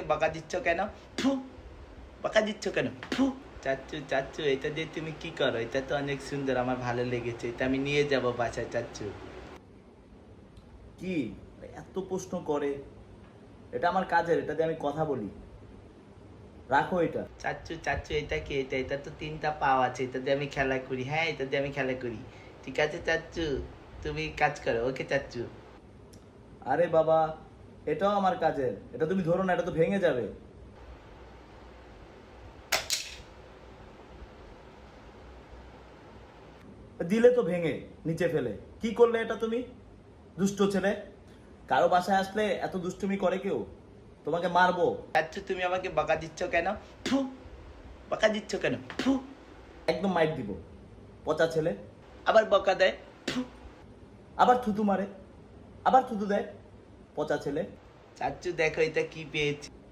বকা দিচ্ছ কেন? ফু, বকা দিচ্ছ কেন? ফু। চাচ্চু চাচ্চু এটা দিয়ে তুমি কি করো? এটা তো অনেক সুন্দর, আমার ভালো লেগেছে, এটা আমি নিয়ে যাব বাসায়। চাচ্চু কি এত প্রশ্ন করে? এটা আমার কাজের, এটা দিয়ে আমি কথা বলি। রাখো এটা। চাচ্চু চাচ্চু এটা কি? এটা তো তিনটা পাও আছে, এটা দিয়ে আমি খেলা করি। হ্যাঁ, এটা দিয়ে আমি খেলা করি। ঠিক আছে চাচ্চু, তুমি কাজ করো। ওকে চাচ্চু। আরে বাবা, এটাও আমার কাজের, এটা তুমি ধরো না, এটা তো ভেঙে যাবে। দিলে তো ভেঙে নিচে ফেলে। কি করলে এটা তুমি? দুষ্ট ছেলে। কারো বাসায় আসলে এত দুষ্টুমি করে কেউ? তোমাকে মারবো। চাচ্চু তুমি আমাকে বকা দিচ্ছ কেন? ফু, বকা দিচ্ছ কেন? ফু। একদম মাইর দিব। পচা ছেলে। আবার বকা দেয়। ফু। আবার থুতু মারে। আবার থুতু দেয়। পচা ছেলে। চাচ্চু দেখো এটা কি পেয়েছি।